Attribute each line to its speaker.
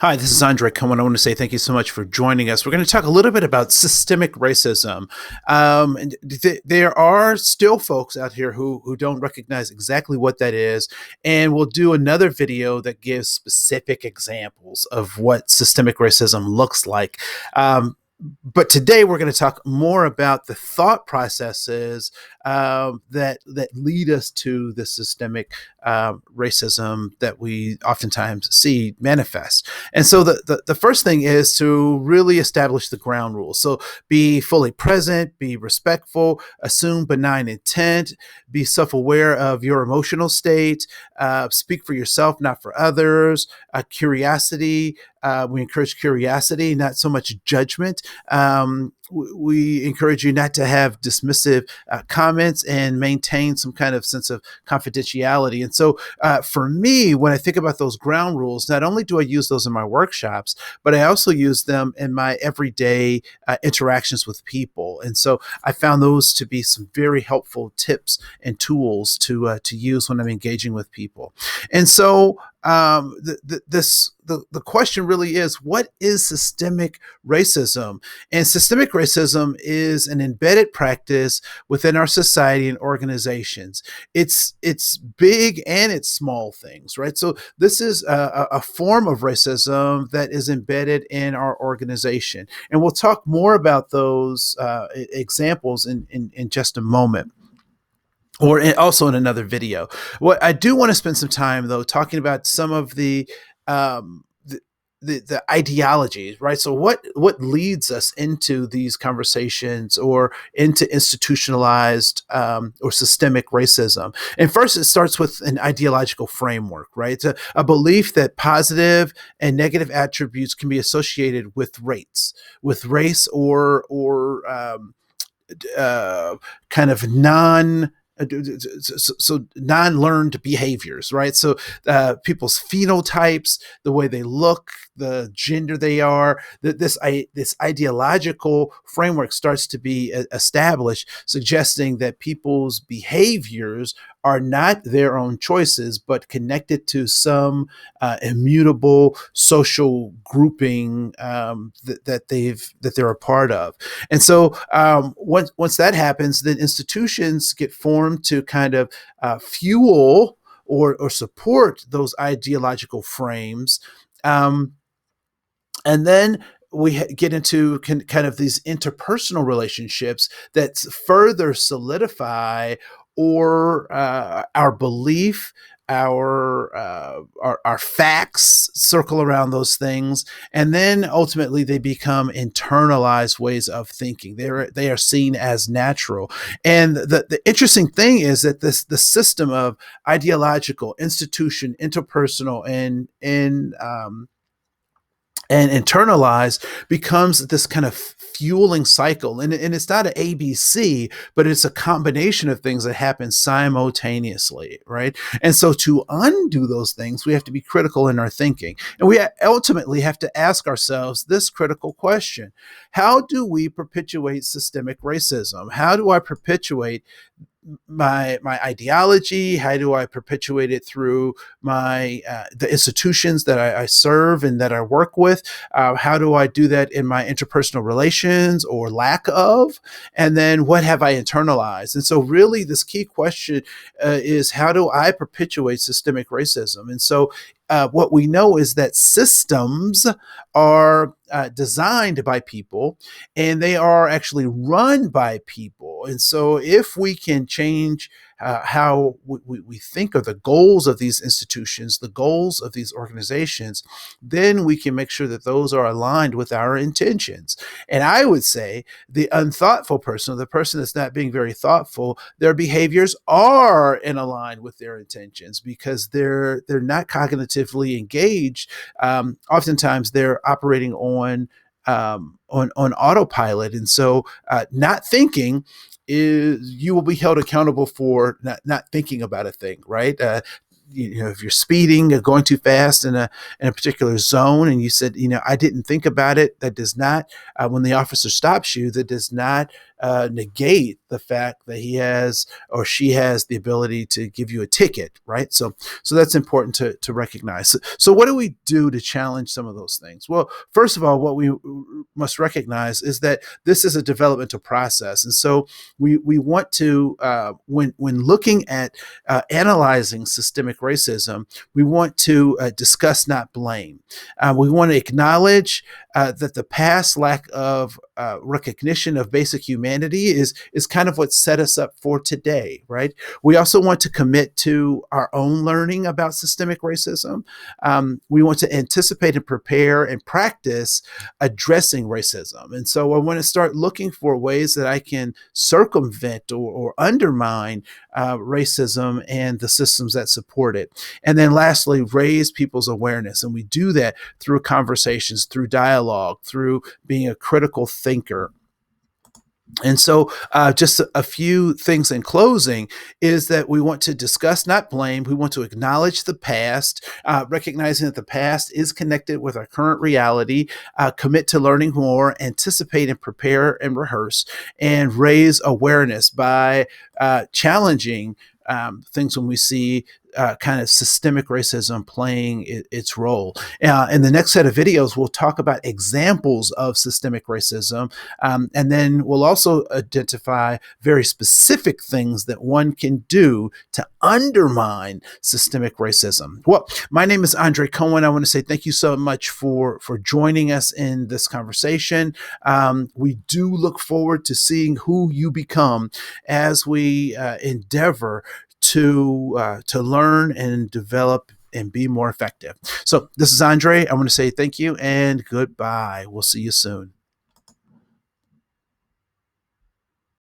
Speaker 1: Hi, this is Andre Koen. I want to say thank you so much for joining us. We're going to talk a little bit about systemic racism. There are still folks out here who don't recognize exactly what that is, and we'll do another video that gives specific examples of what systemic racism looks like. But today we're going to talk more about the thought processes that lead us to the systemic racism that we oftentimes see manifest. And so the first thing is to really establish the ground rules. So be fully present, be respectful, assume benign intent, be self-aware of your emotional state, speak for yourself, not for others, curiosity. We encourage curiosity, not so much judgment. We encourage you not to have dismissive comments and maintain some kind of sense of confidentiality. And so, for me, when I think about those ground rules, not only do I use those in my workshops, but I also use them in my everyday interactions with people. And so, I found those to be some very helpful tips and tools to use when I'm engaging with people. And so, the question really is, what is systemic racism? And systemic racism is an embedded practice within our society and organizations. It's big and it's small things, right? So this is a form of racism that is embedded in our organization, and we'll talk more about those examples in just a moment, or also in another video. What I do want to spend some time, though, talking about some of um, the ideologies, right? So what leads us into these conversations or into institutionalized or systemic racism? And first, it starts with an ideological framework, right? It's a belief that positive and negative attributes can be associated with race, or kind of so non-learned behaviors, right? So people's phenotypes, the way they look, the gender they are, this ideological framework starts to be established, suggesting that people's behaviors are not their own choices, but connected to some immutable social grouping that they're a part of. And so once that happens, then institutions get formed to kind of fuel or support those ideological frames. And then we get into kind of these interpersonal relationships that further solidify or our belief, our facts circle around those things, and then ultimately they become internalized ways of thinking. They are seen as natural. And the interesting thing is that the system of ideological, institution, interpersonal, and internalized becomes this kind of fueling cycle. And it's not an ABC, but it's a combination of things that happen simultaneously, right? And so to undo those things, we have to be critical in our thinking. And we ultimately have to ask ourselves this critical question: how do we perpetuate systemic racism? How do I perpetuate my ideology? How do I perpetuate it through my the institutions that I serve and that I work with? How do I do that in my interpersonal relations or lack of? And then what have I internalized? And so really this key question is, how do I perpetuate systemic racism? And so what we know is that systems are designed by people, and they are actually run by people. And so if we can change how we think of the goals of these institutions, the goals of these organizations, then we can make sure that those are aligned with our intentions. And I would say the unthoughtful person, or the person that's not being very thoughtful, their behaviors are in align with their intentions because they're not cognitively engaged. Oftentimes they're operating on autopilot, and so not thinking is, you will be held accountable for not thinking about a thing, right? If you're speeding or going too fast in a particular zone, and you said, I didn't think about it, that does not, when the officer stops you, that does not negate the fact that he has or she has the ability to give you a ticket, right? So that's important to recognize. So what do we do to challenge some of those things? Well, first of all, what we must recognize is that this is a developmental process, and so we want to when looking at analyzing systemic racism, we want to discuss, not blame. We want to acknowledge that the past lack of recognition of basic humanity is kind of what set us up for today, right? We also want to commit to our own learning about systemic racism. We want to anticipate and prepare and practice addressing racism. And so I want to start looking for ways that I can circumvent or undermine racism and the systems that support it. And then lastly, raise people's awareness. And we do that through conversations, through dialogue, through being a critical thinker. And so, just a few things in closing is that we want to discuss, not blame. We want to acknowledge the past, recognizing that the past is connected with our current reality, commit to learning more, anticipate and prepare and rehearse, and raise awareness by challenging things when we see kind of systemic racism playing its role. In the next set of videos, we'll talk about examples of systemic racism, and then we'll also identify very specific things that one can do to undermine systemic racism. Well, my name is Andre Koen. I want to say thank you so much for joining us in this conversation. We do look forward to seeing who you become as we endeavor to learn and develop and be more effective. So this is Andre. I want to say thank you and goodbye. We'll see you soon.